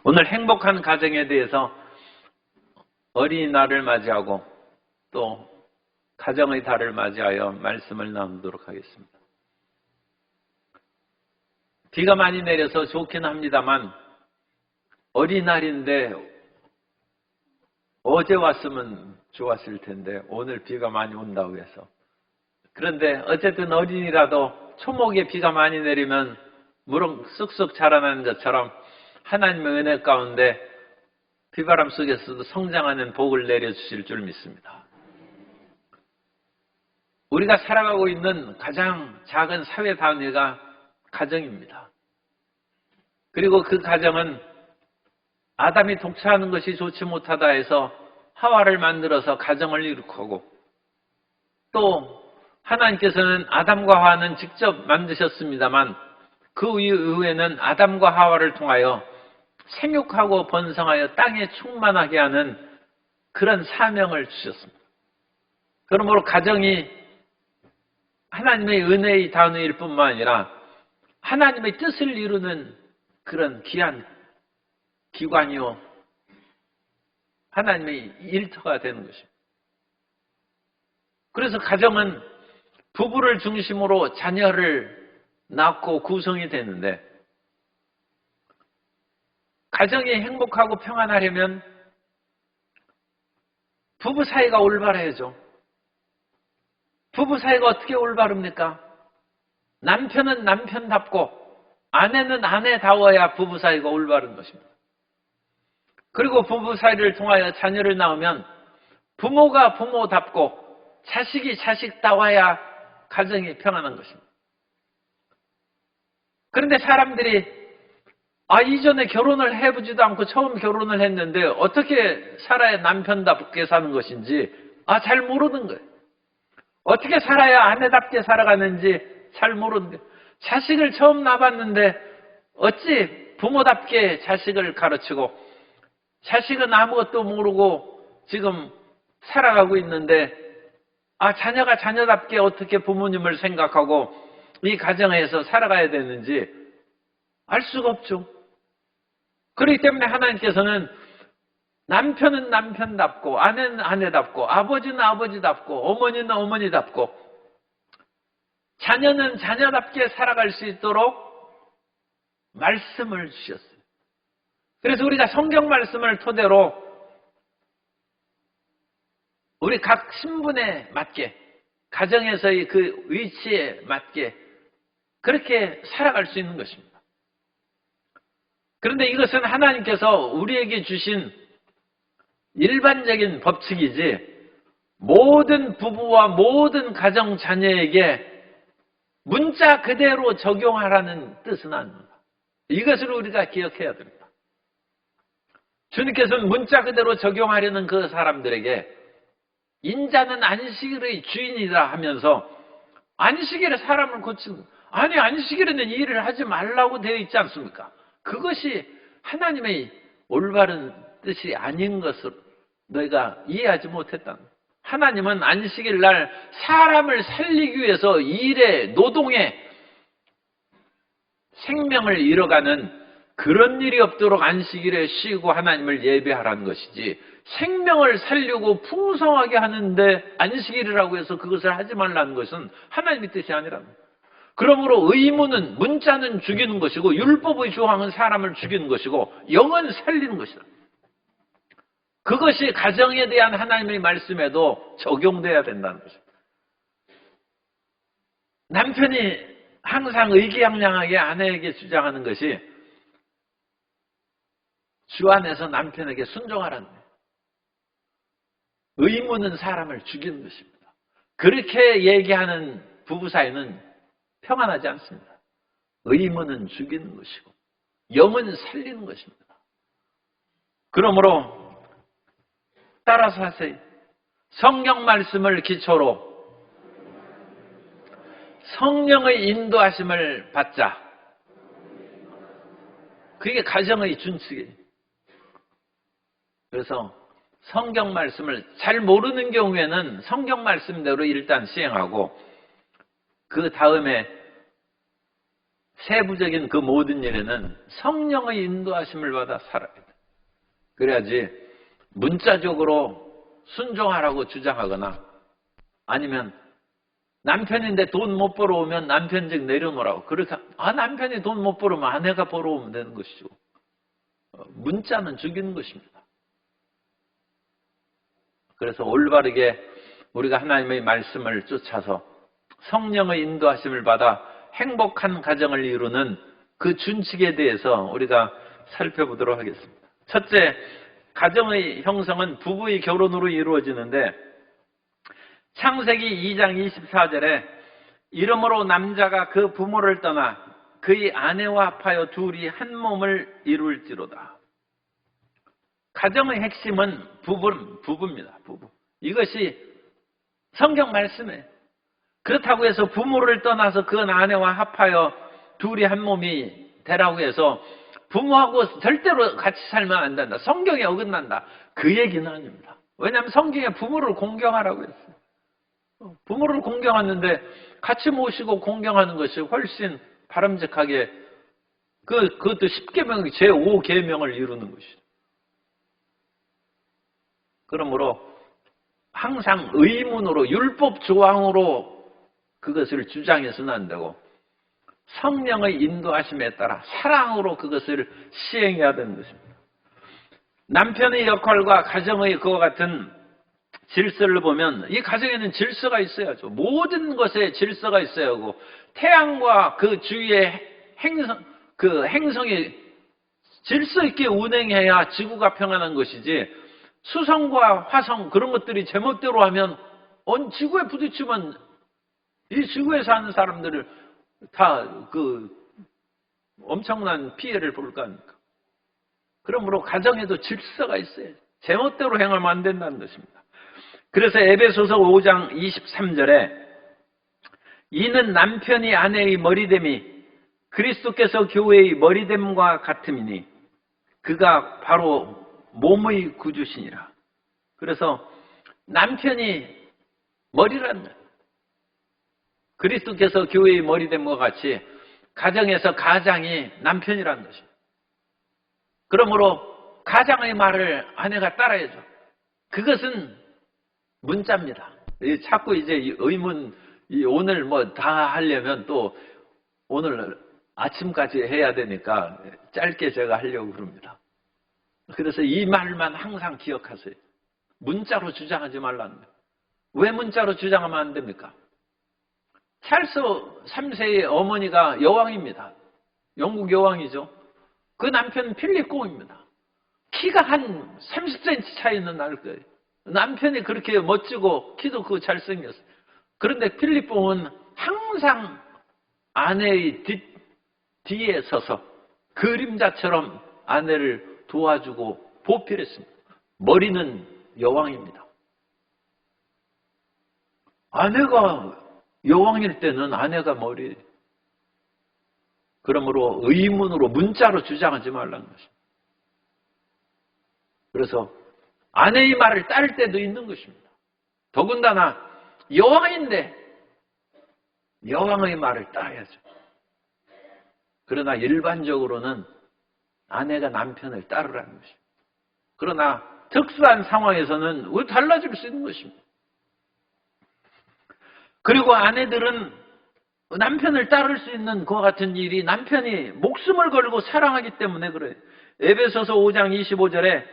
오늘 행복한 가정에 대해서 어린이날을 맞이하고 또 가정의 달을 맞이하여 말씀을 나누도록 하겠습니다. 비가 많이 내려서 좋긴 합니다만 어린이날인데 어제 왔으면 좋았을 텐데 오늘 비가 많이 온다고 해서, 그런데 어쨌든 어린이라도 초목에 비가 많이 내리면 무럭 쑥쑥 자라나는 것처럼 하나님의 은혜 가운데 비바람 속에서도 성장하는 복을 내려주실 줄 믿습니다. 우리가 살아가고 있는 가장 작은 사회 단위가 가정입니다. 그리고 그 가정은 아담이 독차하는 것이 좋지 못하다 해서 하와를 만들어서 가정을 일으키고, 또 하나님께서는 아담과 하와는 직접 만드셨습니다만 그 이후에는 아담과 하와를 통하여 생육하고 번성하여 땅에 충만하게 하는 그런 사명을 주셨습니다. 그러므로 가정이 하나님의 은혜의 단위일 뿐만 아니라 하나님의 뜻을 이루는 그런 귀한 기관이요, 하나님의 일터가 되는 것입니다. 그래서 가정은 부부를 중심으로 자녀를 낳고 구성이 되는데, 가정이 행복하고 평안하려면 부부 사이가 올바라야죠. 부부 사이가 어떻게 올바릅니까? 남편은 남편답고 아내는 아내다워야 부부 사이가 올바른 것입니다. 그리고 부부 사이를 통하여 자녀를 낳으면 부모가 부모답고 자식이 자식다워야 가정이 평안한 것입니다. 그런데 사람들이 이전에 결혼을 해보지도 않고 처음 결혼을 했는데 어떻게 살아야 남편답게 사는 것인지 잘 모르는 거예요. 어떻게 살아야 아내답게 살아가는지 잘 모르는 거예요. 자식을 처음 낳았는데 어찌 부모답게 자식을 가르치고, 자식은 아무것도 모르고 지금 살아가고 있는데 자녀가 자녀답게 어떻게 부모님을 생각하고 이 가정에서 살아가야 되는지 알 수가 없죠. 그렇기 때문에 하나님께서는 남편은 남편답고 아내는 아내답고 아버지는 아버지답고 어머니는 어머니답고 자녀는 자녀답게 살아갈 수 있도록 말씀을 주셨어요. 그래서 우리가 성경 말씀을 토대로 우리 각 신분에 맞게, 가정에서의 그 위치에 맞게 그렇게 살아갈 수 있는 것입니다. 그런데 이것은 하나님께서 우리에게 주신 일반적인 법칙이지 모든 부부와 모든 가정 자녀에게 문자 그대로 적용하라는 뜻은 아닙니다. 이것을 우리가 기억해야 됩니다. 주님께서는 문자 그대로 적용하려는 그 사람들에게 인자는 안식일의 주인이라 하면서 안식일에 사람을 고치는, 안식일에는 일을 하지 말라고 되어 있지 않습니까? 그것이 하나님의 올바른 뜻이 아닌 것을 너희가 이해하지 못했다. 하나님은 안식일 날 사람을 살리기 위해서 일에, 노동에 생명을 잃어가는 그런 일이 없도록 안식일에 쉬고 하나님을 예배하라는 것이지, 생명을 살리고 풍성하게 하는데 안식일이라고 해서 그것을 하지 말라는 것은 하나님의 뜻이 아니랍니다. 그러므로 의무는, 문자는 죽이는 것이고 율법의 조항은 사람을 죽이는 것이고 영은 살리는 것이다. 그것이 가정에 대한 하나님의 말씀에도 적용돼야 된다는 것입니다. 남편이 항상 의기양양하게 아내에게 주장하는 것이 주 안에서 남편에게 순종하라는 거예요. 의무는 사람을 죽이는 것입니다. 그렇게 얘기하는 부부 사이는 평안하지 않습니다. 의무는 죽이는 것이고 영은 살리는 것입니다. 그러므로 따라서 하세요. 성경 말씀을 기초로 성령의 인도하심을 받자. 그게 가정의 준칙이에요. 그래서 성경 말씀을 잘 모르는 경우에는 성경 말씀대로 일단 시행하고 그 다음에 세부적인 그 모든 일에는 성령의 인도하심을 받아 살아야 돼. 그래야지 문자적으로 순종하라고 주장하거나 아니면 남편인데 돈 못 벌어오면 남편 즉 내려놓으라고. 그렇게, 남편이 돈 못 벌어오면 아내가 벌어오면 되는 것이죠. 문자는 죽이는 것입니다. 그래서 올바르게 우리가 하나님의 말씀을 쫓아서 성령의 인도하심을 받아 행복한 가정을 이루는 그 준칙에 대해서 우리가 살펴보도록 하겠습니다. 첫째, 가정의 형성은 부부의 결혼으로 이루어지는데 창세기 2장 24절에 이러므로 남자가 그 부모를 떠나 그의 아내와 합하여 둘이 한 몸을 이룰지로다. 가정의 핵심은 부부입니다. 부부. 이것이 성경 말씀이에요. 그렇다고 해서 부모를 떠나서 그 아내와 합하여 둘이 한 몸이 되라고 해서 부모하고 절대로 같이 살면 안 된다. 성경에 어긋난다. 그 얘기는 아닙니다. 왜냐하면 성경에 부모를 공경하라고 했어요. 부모를 공경하는데 같이 모시고 공경하는 것이 훨씬 바람직하게 그것도 10계명 제5계명을 이루는 것이죠. 그러므로 항상 의문으로 율법 조항으로 그것을 주장해서는 안 되고 성령의 인도하심에 따라 사랑으로 그것을 시행해야 되는 것입니다. 남편의 역할과 가정의 그와 같은 질서를 보면 이 가정에는 질서가 있어야죠. 모든 것에 질서가 있어야 하고 태양과 그 주위의 행성이 질서 있게 운행해야 지구가 평안한 것이지 수성과 화성 그런 것들이 제멋대로 하면 지구에 부딪히면 이 지구에 사는 사람들을 다 엄청난 피해를 볼 거 아닙니까? 그러므로 가정에도 질서가 있어야 제멋대로 행하면 안 된다는 것입니다. 그래서 에베소서 5장 23절에 이는 남편이 아내의 머리됨이 그리스도께서 교회의 머리됨과 같음이니 그가 바로 몸의 구주시니라. 그래서 남편이 머리라는 거예요. 그리스도께서 교회의 머리됨과 같이 가정에서 가장이 남편이라는 것입니다. 그러므로 가장의 말을 아내가 따라야죠. 그것은 문자입니다. 자꾸 이제 의문, 오늘 뭐 다 하려면 또 오늘 아침까지 해야 되니까 짧게 제가 하려고 그럽니다. 그래서 이 말만 항상 기억하세요. 문자로 주장하지 말라는 거예요. 왜 문자로 주장하면 안 됩니까? 찰스 3세의 어머니가 여왕입니다. 영국 여왕이죠. 그 남편은 필립 공입니다. 키가 한 30cm 차이는 날 거예요. 남편이 그렇게 멋지고 키도 잘생겼어요. 그런데 필립 공은 항상 아내의 뒤에 서서 그림자처럼 아내를 도와주고 보필했습니다. 머리는 여왕입니다. 아내가 여왕일 때는 아내가 머리. 그러므로 의문으로 문자로 주장하지 말라는 것입니다. 그래서 아내의 말을 따를 때도 있는 것입니다. 더군다나 여왕인데 여왕의 말을 따라야죠. 그러나 일반적으로는 아내가 남편을 따르라는 것입니다. 그러나 특수한 상황에서는 달라질 수 있는 것입니다. 그리고 아내들은 남편을 따를 수 있는 그와 같은 일이 남편이 목숨을 걸고 사랑하기 때문에 그래요. 에베소서 5장 25절에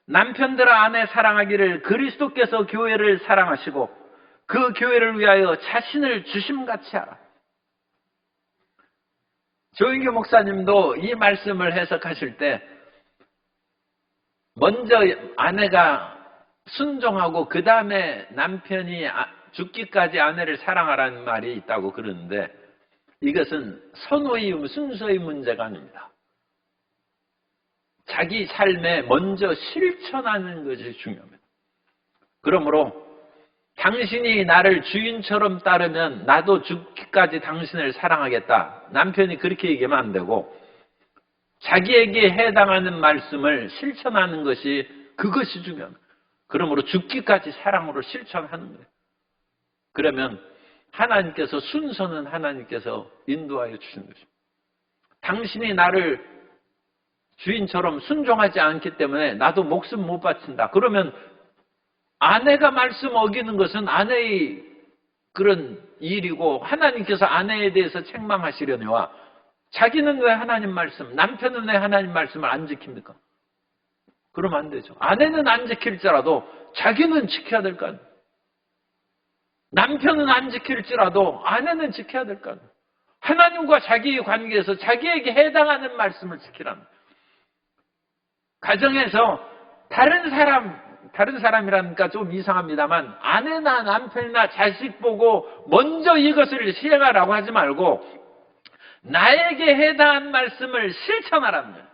남편들아 아내 사랑하기를 그리스도께서 교회를 사랑하시고 그 교회를 위하여 자신을 주심같이 하라. 조인교 목사님도 이 말씀을 해석하실 때 먼저 아내가 순종하고 그 다음에 남편이 죽기까지 아내를 사랑하라는 말이 있다고 그러는데 이것은 선호의 순서의 문제가 아닙니다. 자기 삶에 먼저 실천하는 것이 중요합니다. 그러므로 당신이 나를 주인처럼 따르면 나도 죽기까지 당신을 사랑하겠다. 남편이 그렇게 얘기하면 안 되고 자기에게 해당하는 말씀을 실천하는 것이 그것이 중요합니다. 그러므로 죽기까지 사랑으로 실천하는 거예요. 그러면 하나님께서 순서는 하나님께서 인도하여 주시는 것입니다. 당신이 나를 주인처럼 순종하지 않기 때문에 나도 목숨 못 바친다. 그러면 아내가 말씀 어기는 것은 아내의 그런 일이고 하나님께서 아내에 대해서 책망하시려니와 자기는 왜 하나님 말씀, 남편은 왜 하나님 말씀을 안 지킵니까? 그러면 안 되죠. 아내는 안 지킬지라도 자기는 지켜야 될 거 아니에요. 남편은 안 지킬지라도 아내는 지켜야 될 거 아니에요. 하나님과 자기의 관계에서 자기에게 해당하는 말씀을 지키라는 거예요. 가정에서 다른 사람이라니까 좀 이상합니다만 아내나 남편이나 자식 보고 먼저 이것을 시행하라고 하지 말고 나에게 해당한 말씀을 실천하라는 거예요.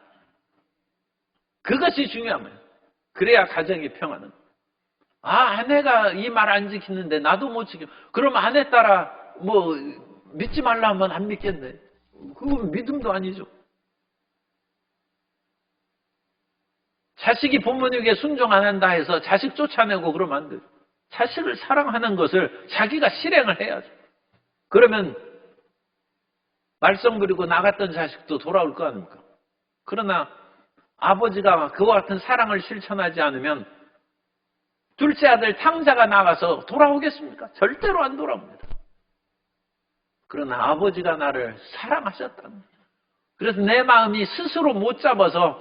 그것이 중요합니다. 그래야 가정이 평화는. 아내가 이 말 안 지키는데 나도 못 지켜. 그럼 아내 따라 믿지 말라 하면 안 믿겠네. 그건 믿음도 아니죠. 자식이 부모님에게 순종 안 한다 해서 자식 쫓아내고 그러면 안 돼요. 자식을 사랑하는 것을 자기가 실행을 해야죠. 그러면 말썽 부리고 나갔던 자식도 돌아올 거 아닙니까? 그러나 아버지가 그와 같은 사랑을 실천하지 않으면 둘째 아들 탕자가 나가서 돌아오겠습니까? 절대로 안 돌아옵니다. 그러나 아버지가 나를 사랑하셨다는 거예요. 그래서 내 마음이 스스로 못 잡아서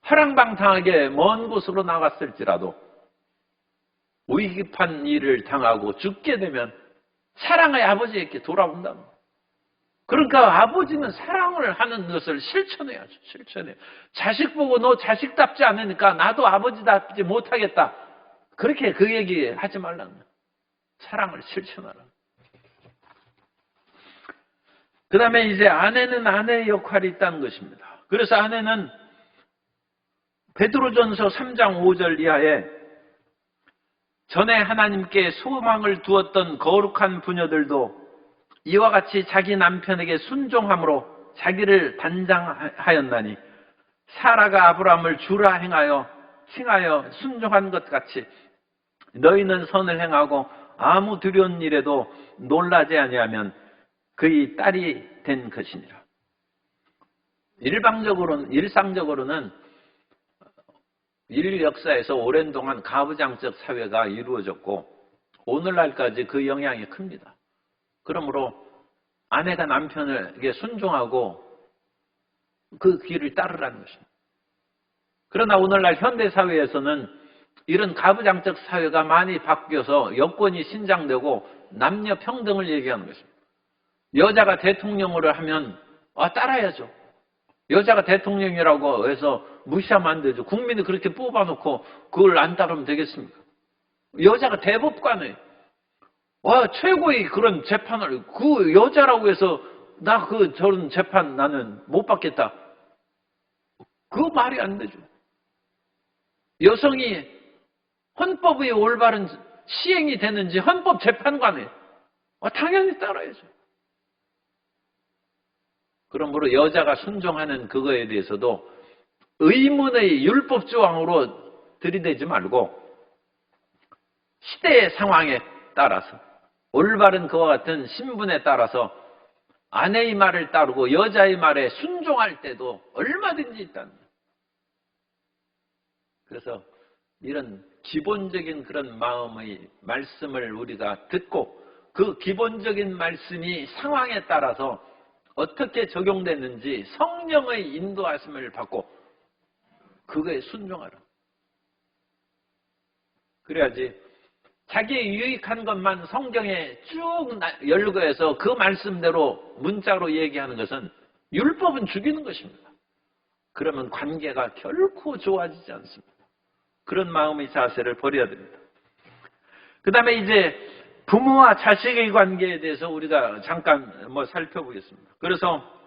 허랑방탕하게 먼 곳으로 나갔을지라도 위급한 일을 당하고 죽게 되면 사랑의 아버지에게 돌아온다는 거예요. 그러니까 아버지는 사랑을 하는 것을 실천해야죠. 실천해요. 자식 보고 너 자식답지 않으니까 나도 아버지답지 못하겠다. 그렇게 그 얘기 하지 말라는 거예요. 사랑을 실천하라. 그 다음에 이제 아내는 아내의 역할이 있다는 것입니다. 그래서 아내는 베드로전서 3장 5절 이하에 전에 하나님께 소망을 두었던 거룩한 부녀들도 이와 같이 자기 남편에게 순종함으로 자기를 단장하였나니 사라가 아브라함을 주라 행하여 순종한 것 같이 너희는 선을 행하고 아무 두려운 일에도 놀라지 아니하면 그의 딸이 된 것이니라. 일상적으로는 인류 역사에서 오랜 동안 가부장적 사회가 이루어졌고 오늘날까지 그 영향이 큽니다. 그러므로 아내가 남편에게 순종하고 그 길을 따르라는 것입니다. 그러나 오늘날 현대사회에서는 이런 가부장적 사회가 많이 바뀌어서 여권이 신장되고 남녀 평등을 얘기하는 것입니다. 여자가 대통령으로 하면 따라야죠. 여자가 대통령이라고 해서 무시하면 안 되죠. 국민이 그렇게 뽑아놓고 그걸 안 따르면 되겠습니까? 여자가 대법관에 최고의 그런 재판을 그 여자라고 해서 나 저런 재판 나는 못 받겠다. 그거 말이 안 되죠. 여성이 헌법의 올바른 시행이 되는지 헌법재판관에 당연히 따라야죠. 그러므로 여자가 순종하는 그거에 대해서도 의문의 율법 조항으로 들이대지 말고 시대의 상황에 따라서 올바른 그와 같은 신분에 따라서 아내의 말을 따르고 여자의 말에 순종할 때도 얼마든지 있다는 거예요. 그래서 이런 기본적인 그런 마음의 말씀을 우리가 듣고 그 기본적인 말씀이 상황에 따라서 어떻게 적용됐는지 성령의 인도하심을 받고 그거에 순종하라. 그래야지 자기의 유익한 것만 성경에 쭉 열거해서 그 말씀대로 문자로 얘기하는 것은 율법은 죽이는 것입니다. 그러면 관계가 결코 좋아지지 않습니다. 그런 마음의 자세를 버려야 됩니다. 그 다음에 이제 부모와 자식의 관계에 대해서 우리가 잠깐 살펴보겠습니다. 그래서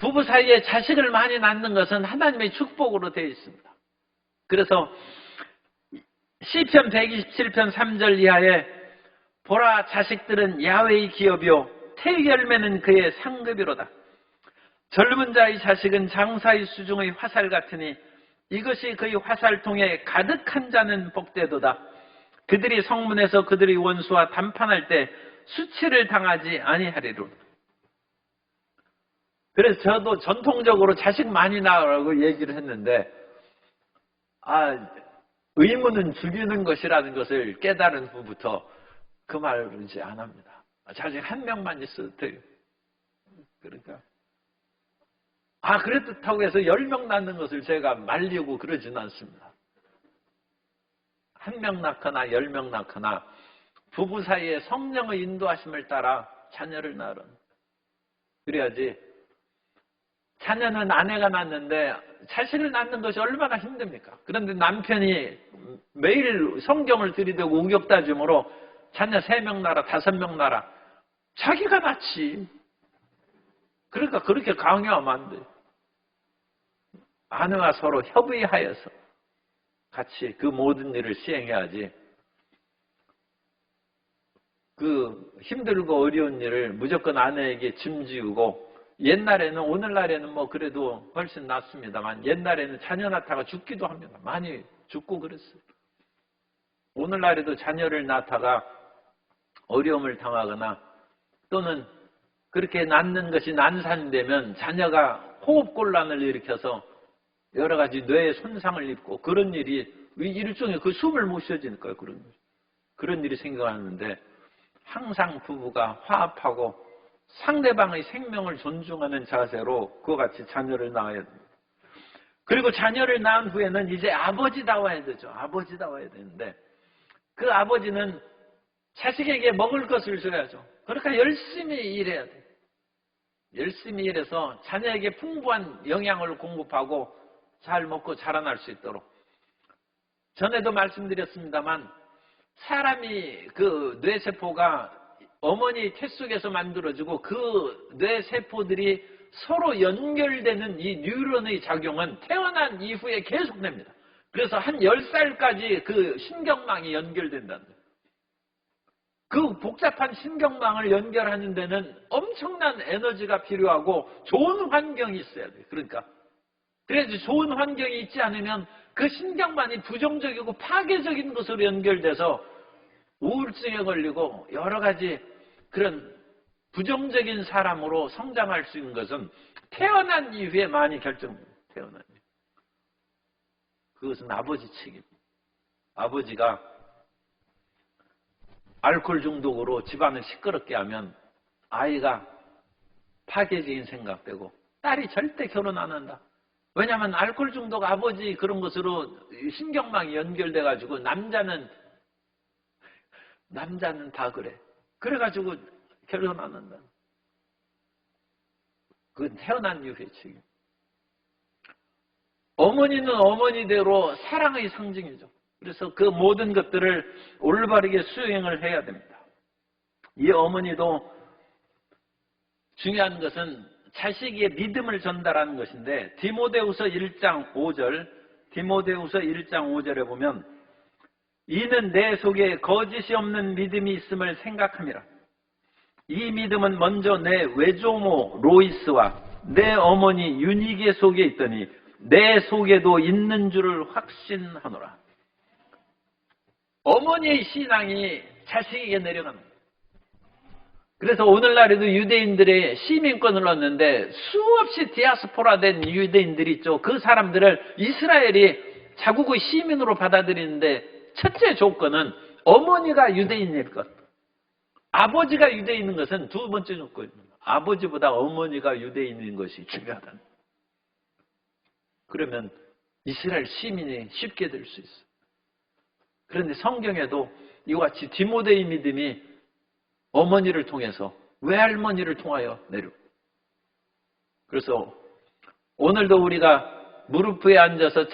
부부 사이에 자식을 많이 낳는 것은 하나님의 축복으로 되어 있습니다. 그래서 시편 127편 3절 이하에 보라 자식들은 야훼의 기업이요 태의 열매는 그의 상급이로다. 젊은 자의 자식은 장사의 수중의 화살 같으니 이것이 그의 화살통에 가득한 자는 복되도다. 그들이 성문에서 그들의 원수와 담판할 때 수치를 당하지 아니하리로다. 그래서 저도 전통적으로 자식 많이 낳으라고 얘기를 했는데, 의무는 죽이는 것이라는 것을 깨달은 후부터 그 말을 이제 안 합니다. 자식 한 명만 있어도 돼요. 그러니까. 그렇다고 해서 10명 낳는 것을 제가 말리고 그러지는 않습니다. 한 명 낳거나 10명 낳거나 부부 사이에 성령의 인도하심을 따라 자녀를 낳으라. 그래야지. 자녀는 아내가 낳는데 자식을 낳는 것이 얼마나 힘듭니까? 그런데 남편이 매일 성경을 들이대고 우격다짐으로 자녀 3명 낳아라, 5명 낳아라. 자기가 낳지. 그러니까 그렇게 강요하면 안 돼. 아내와 서로 협의하여서 같이 그 모든 일을 시행해야지. 그 힘들고 어려운 일을 무조건 아내에게 짐지우고, 옛날에는, 오늘날에는 뭐 그래도 훨씬 낫습니다만, 옛날에는 자녀 낳다가 죽기도 합니다. 많이 죽고 그랬어요. 오늘날에도 자녀를 낳다가 어려움을 당하거나 또는 그렇게 낳는 것이 난산되면 자녀가 호흡곤란을 일으켜서 여러 가지 뇌에 손상을 입고, 그런 일이 일종의 그 숨을 못 쉬어지니까요. 그런 일이 생겨나는데, 항상 부부가 화합하고 상대방의 생명을 존중하는 자세로 그와 같이 자녀를 낳아야 됩니다. 그리고 자녀를 낳은 후에는 이제 아버지다워야 되죠. 아버지다워야 되는데, 그 아버지는 자식에게 먹을 것을 줘야죠. 그러니까 열심히 일해야 돼요. 열심히 일해서 자녀에게 풍부한 영양을 공급하고 잘 먹고 자라날 수 있도록. 전에도 말씀드렸습니다만, 사람이 그 뇌세포가 어머니 태 속에서 만들어지고 그 뇌세포들이 서로 연결되는 이 뉴런의 작용은 태어난 이후에 계속됩니다. 그래서 한 10살까지 그 신경망이 연결된다는 거예요. 그 복잡한 신경망을 연결하는 데는 엄청난 에너지가 필요하고 좋은 환경이 있어야 돼요. 그래서 좋은 환경이 있지 않으면 그 신경망이 부정적이고 파괴적인 것으로 연결돼서 우울증에 걸리고 여러 가지 그런 부정적인 사람으로 성장할 수 있는 것은 태어난 이후에 많이 결정됩니다. 태어난 이후. 그것은 아버지 책임입니다. 아버지가 알코올 중독으로 집안을 시끄럽게 하면 아이가 파괴적인 생각되고, 딸이 절대 결혼 안 한다. 왜냐하면 알코올 중독 아버지 그런 것으로 신경망이 연결돼가지고 남자는 다 그래. 그래가지고 결혼 안 한다. 그건 태어난 이후의 책임. 어머니는 어머니대로 사랑의 상징이죠. 그래서 그 모든 것들을 올바르게 수행을 해야 됩니다. 이 어머니도 중요한 것은 자식에게 믿음을 전달하는 것인데, 디모데후서 1장 5절에 보면, 이는 내 속에 거짓이 없는 믿음이 있음을 생각함이라. 이 믿음은 먼저 내 외조모 로이스와 내 어머니 유니게 속에 있더니 내 속에도 있는 줄을 확신하노라. 어머니의 신앙이 자식에게 내려가는 거예요. 그래서 오늘날에도 유대인들의 시민권을 얻는데 수없이 디아스포라된 유대인들이 있죠. 그 사람들을 이스라엘이 자국의 시민으로 받아들이는데 첫째 조건은 어머니가 유대인일 것. 아버지가 유대인인 것은 두 번째 조건입니다. 아버지보다 어머니가 유대인인 것이 중요하다. 그러면 이스라엘 시민이 쉽게 될 수 있어요. 그런데 성경에도 이와 같이 디모데의 믿음이 어머니를 통해서, 외할머니를 통하여 내려. 그래서 오늘도 우리가 무릎 위에 앉아서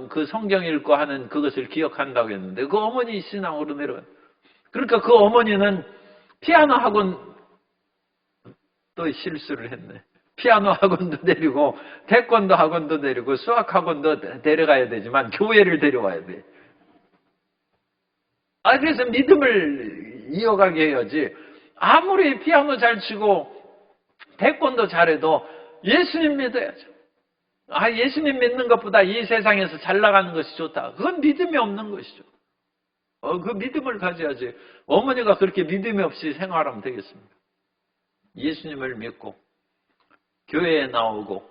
그 성경 읽고 하는 그것을 기억한다고 했는데, 그 어머니 신앙으로 내려가요. 그러니까 그 어머니는 피아노 학원 또 실수를 했네. 피아노 학원도 데리고 태권도 학원도 데리고 수학 학원도 데려가야 되지만 교회를 데려와야 돼. 그래서 믿음을 이어가게 해야지. 아무리 피아노 잘 치고 태권도 잘해도 예수님 믿어야죠. 예수님 믿는 것보다 이 세상에서 잘 나가는 것이 좋다. 그건 믿음이 없는 것이죠. 그 믿음을 가져야지. 어머니가 그렇게 믿음이 없이 생활하면 되겠습니까? 예수님을 믿고 교회에 나오고,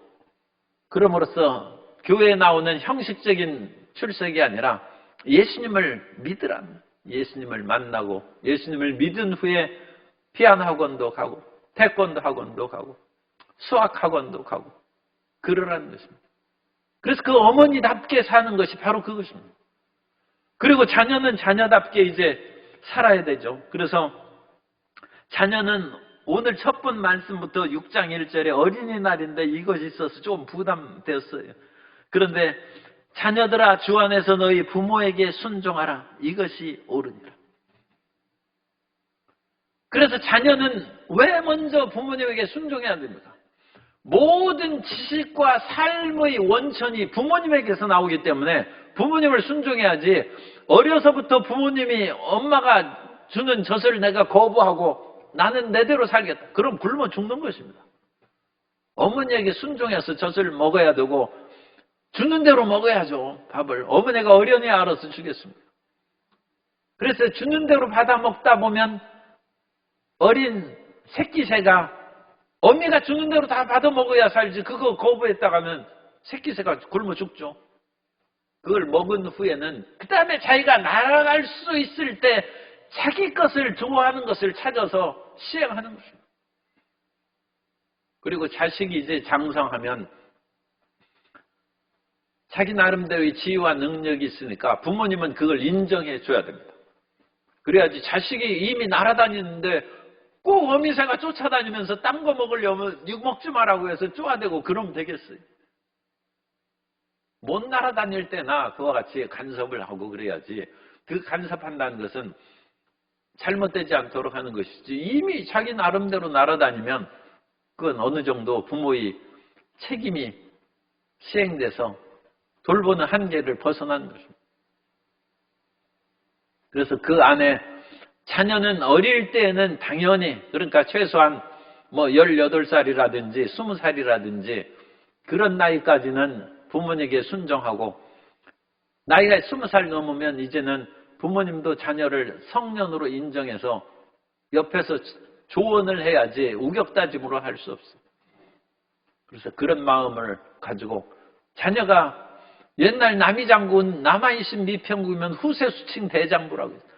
그럼으로써 교회에 나오는 형식적인 출석이 아니라 예수님을 믿으라는, 예수님을 만나고 예수님을 믿은 후에 피아노 학원도 가고 태권도 학원도 가고 수학 학원도 가고 그러라는 것입니다. 그래서 그 어머니답게 사는 것이 바로 그것입니다. 그리고 자녀는 자녀답게 이제 살아야 되죠. 그래서 자녀는 오늘 첫 번 말씀부터 6장 1절에 어린이날인데 이것이 있어서 좀 부담되었어요. 그런데 자녀들아 주 안에서 너희 부모에게 순종하라. 이것이 옳으니라. 그래서 자녀는 왜 먼저 부모님에게 순종해야 됩니까? 모든 지식과 삶의 원천이 부모님에게서 나오기 때문에 부모님을 순종해야지, 어려서부터 부모님이 엄마가 주는 젖을 내가 거부하고 나는 내대로 살겠다. 그럼 굶어 죽는 것입니다. 어머니에게 순종해서 젖을 먹어야 되고 주는 대로 먹어야죠. 밥을. 어머니가 어련히 알아서 주겠습니다. 그래서 주는 대로 받아 먹다 보면 어린 새끼새가 어미가 주는 대로 다 받아 먹어야 살지, 그거 거부했다가 하면 새끼새가 굶어 죽죠. 그걸 먹은 후에는 그 다음에 자기가 날아갈 수 있을 때 자기 것을 좋아하는 것을 찾아서 시행하는 것입니다. 그리고 자식이 이제 장성하면 자기 나름대로의 지위와 능력이 있으니까 부모님은 그걸 인정해 줘야 됩니다. 그래야지. 자식이 이미 날아다니는데 꼭 어미새가 쫓아다니면서 딴 거 먹으려면 이거 먹지 말라고 해서 쪼아대고 그러면 되겠어요. 못 날아다닐 때나 그와 같이 간섭을 하고 그래야지. 그 간섭한다는 것은 잘못되지 않도록 하는 것이지, 이미 자기 나름대로 날아다니면 그건 어느 정도 부모의 책임이 시행돼서 돌보는 한계를 벗어나는 것입니다. 그래서 그 안에 자녀는 어릴 때에는 당연히, 그러니까 최소한 18살이라든지 20살이라든지 그런 나이까지는 부모님에게 순종하고, 나이가 20살 넘으면 이제는 부모님도 자녀를 성년으로 인정해서 옆에서 조언을 해야지 우격다짐으로 할 수 없어요. 그래서 그런 마음을 가지고, 자녀가 옛날 남이장군 남아이신 미평구면 후세수칭 대장부라고 했어요.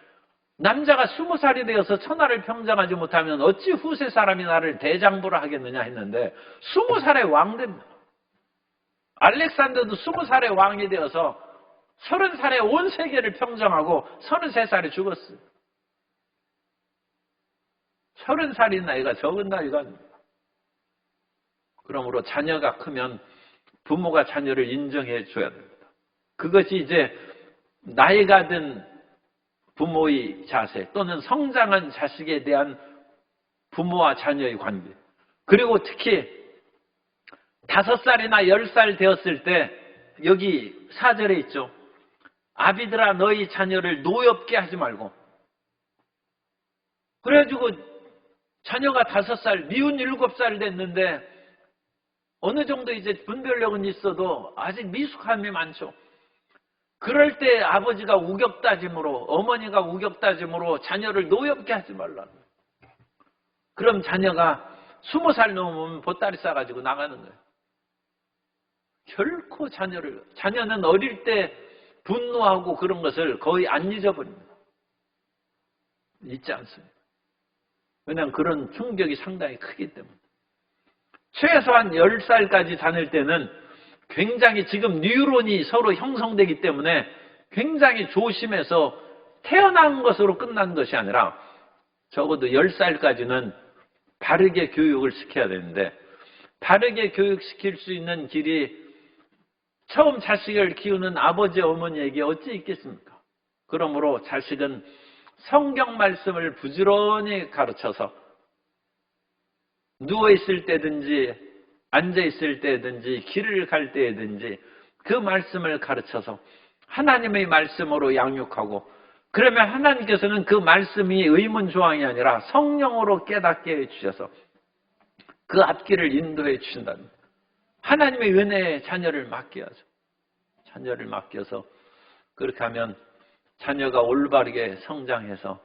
남자가 20살이 되어서 천하를 평정하지 못하면 어찌 후세 사람이 나를 대장부라 하겠느냐 했는데 20살에 왕 됩니다. 알렉산더도 20살에 왕이 되어서 30살에 온 세계를 평정하고 33살에 죽었어요. 30살인 나이가 적은 나이가 아닙니다. 그러므로 자녀가 크면 부모가 자녀를 인정해 줘야 됩니다. 그것이 이제 나이가 든 부모의 자세, 또는 성장한 자식에 대한 부모와 자녀의 관계. 그리고 특히 5살이나 10살 되었을 때, 여기 4절에 있죠. 아비들아 너희 자녀를 노엽게 하지 말고. 그래가지고 자녀가 5살, 미운 7살 됐는데 어느 정도 이제 분별력은 있어도 아직 미숙함이 많죠. 그럴 때 아버지가 우격다짐으로, 어머니가 우격다짐으로 자녀를 노엽게 하지 말라는 거예요. 그럼 자녀가 20살 넘으면 보따리 싸가지고 나가는 거예요. 결코 자녀는 어릴 때 분노하고 그런 것을 거의 안 잊어버립니다. 잊지 않습니다. 왜냐하면 그런 충격이 상당히 크기 때문에. 최소한 10살까지 다닐 때는 굉장히, 지금 뉴런이 서로 형성되기 때문에 굉장히 조심해서 태어난 것으로 끝난 것이 아니라 적어도 10살까지는 바르게 교육을 시켜야 되는데, 바르게 교육시킬 수 있는 길이 처음 자식을 키우는 아버지 어머니에게 어찌 있겠습니까? 그러므로 자식은 성경 말씀을 부지런히 가르쳐서 누워있을 때든지 앉아있을 때든지 길을 갈 때든지 그 말씀을 가르쳐서 하나님의 말씀으로 양육하고, 그러면 하나님께서는 그 말씀이 의문조항이 아니라 성령으로 깨닫게 해주셔서 그 앞길을 인도해 주신다는, 하나님의 은혜에 자녀를 맡겨야죠. 자녀를 맡겨서 그렇게 하면 자녀가 올바르게 성장해서,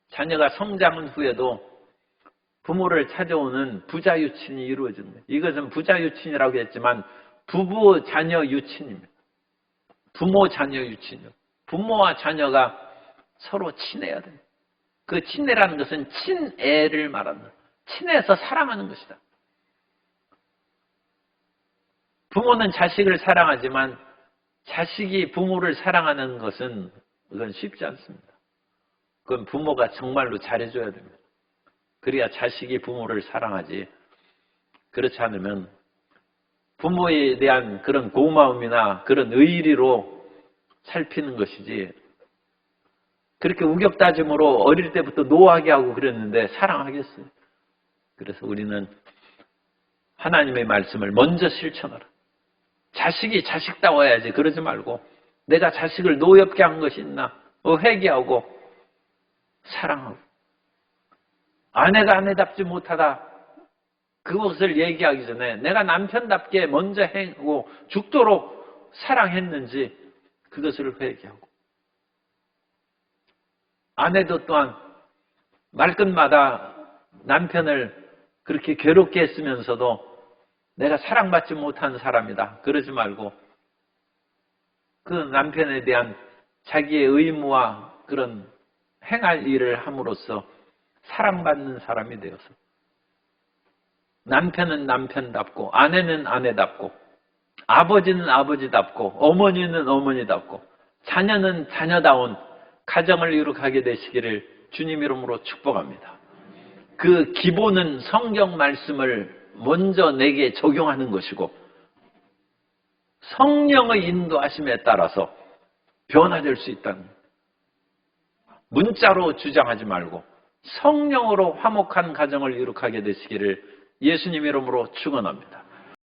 자녀가 성장한 후에도 부모를 찾아오는 부자 유친이 이루어집니다. 이것은 부자 유친이라고 했지만 부부 자녀 유친입니다. 부모 자녀 유친이요. 부모와 자녀가 서로 친해야 됩니다. 그 친애라는 것은 친애를 말한다. 친해서 사랑하는 것이다. 부모는 자식을 사랑하지만 자식이 부모를 사랑하는 것은 그건 쉽지 않습니다. 그건 부모가 정말로 잘해줘야 됩니다. 그래야 자식이 부모를 사랑하지. 그렇지 않으면 부모에 대한 그런 고마움이나 그런 의리로 살피는 것이지, 그렇게 우격다짐으로 어릴 때부터 노하게 하고 그랬는데 사랑하겠어요? 그래서 우리는 하나님의 말씀을 먼저 실천하라. 자식이 자식다워야지. 그러지 말고 내가 자식을 노엽게 한 것이 있나 회개하고 사랑하고, 아내가 아내답지 못하다 그것을 얘기하기 전에 내가 남편답게 먼저 행하고 죽도록 사랑했는지 그것을 회개하고, 아내도 또한 말끝마다 남편을 그렇게 괴롭게 했으면서도 내가 사랑받지 못한 사람이다 그러지 말고 그 남편에 대한 자기의 의무와 그런 행할 일을 함으로써 사랑받는 사람이 되어서, 남편은 남편답고 아내는 아내답고 아버지는 아버지답고 어머니는 어머니답고 자녀는 자녀다운 가정을 이룩하게 되시기를 주님 이름으로 축복합니다. 그 기본은 성경 말씀을 먼저 내게 적용하는 것이고 성령의 인도하심에 따라서 변화될 수 있다는, 문자로 주장하지 말고 성령으로 화목한 가정을 이룩하게 되시기를 예수님 이름으로 축원합니다.